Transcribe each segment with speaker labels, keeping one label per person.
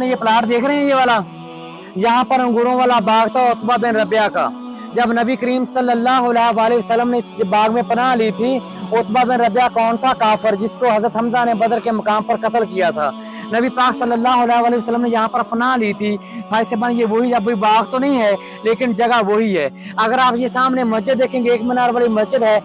Speaker 1: ये प्लाट देख रहे हैं, ये वाला, यहाँ पर अंगूरों वाला बाग था उतबा बिन रबिया का। जब नबी करीम सल्लल्लाहु अलैहि वसल्लम ने इस बाग में पनाह ली थी, उतबा बिन रबिया कौन था? काफर, जिसको हजरत हमजा ने बदर के मुकाम पर कत्ल किया था। नबी पाक सल्लल्लाहु अलैहि वसल्लम ने यहाँ पर पनाह ली थी। ये वही, अब बाग तो नहीं है लेकिन जगह वही है। अगर आप ये सामने मस्जिद देखेंगे, एक मीनार वाली मस्जिद है,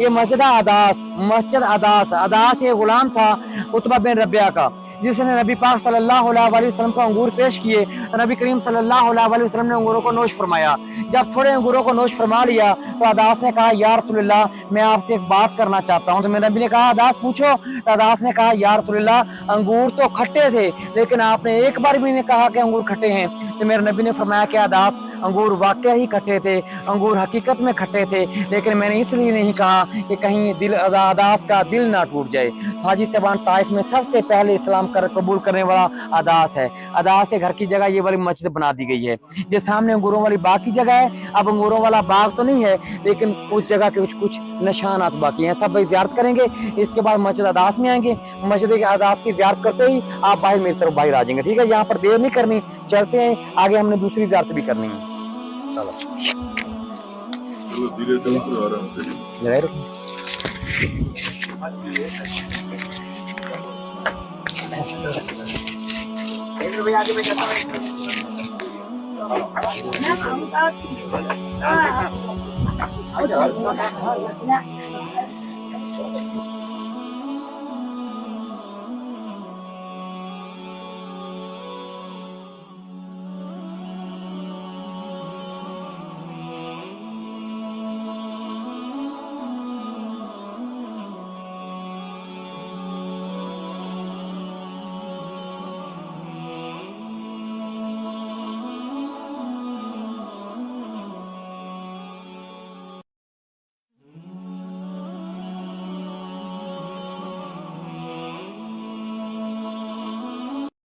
Speaker 1: ये मस्जिद अदास, मस्जिद अदास। अदास ये गुलाम था उतबा बिन रबिया का, जिसने नबी पाक सल्लल्लाहु अलैहि वसल्लम को अंगूर पेश किए तो नबी करीम सल्लल्लाहु अलैहि वसल्लम ने अंगूरों को नोश फरमाया। जब थोड़े अंगूरों को नोश फरमा लिया तो अदास ने कहा, या रसूलल्लाह, मैं आपसे एक बात करना चाहता हूँ। तो मेरे नबी ने कहा, अदास पूछो। तो अदास ने कहा, या रसूलल्लाह, अंगूर तो खट्टे थे लेकिन आपने एक बार भी नहीं कहा कि अंगूर खट्टे हैं। तो मेरे नबी ने फरमाया कि अदास, अंगूर वाकई ही खट्टे थे, अंगूर हकीकत में खट्टे थे, लेकिन मैंने इसलिए नहीं कहा कि कहीं दिल अदास का दिल ना टूट जाए। हाजी साहबान ताइफ में सबसे पहले इस्लाम कबूल करने वाला अदास है। अदास के घर की जगह ये वाली मस्जिद बना दी गई है। ये सामने अंगूरों वाली बाग की जगह है। अब अंगूरों वाला बाग तो नहीं है लेकिन उस जगह के कुछ निशानात बाकी हैं। सब भाई ज़ियारत करेंगे, इसके बाद मस्जिद अदास में आएंगे। मस्जिद अदास की ज़ियारत करते ही आप बाहर मेरी तरफ बाहर आ जाएंगे। ठीक है, यहाँ पर देर नहीं करनी, चलते हैं आगे, हमने दूसरी ज़ियारत भी करनी है। चलो धीरे से आराम से आगे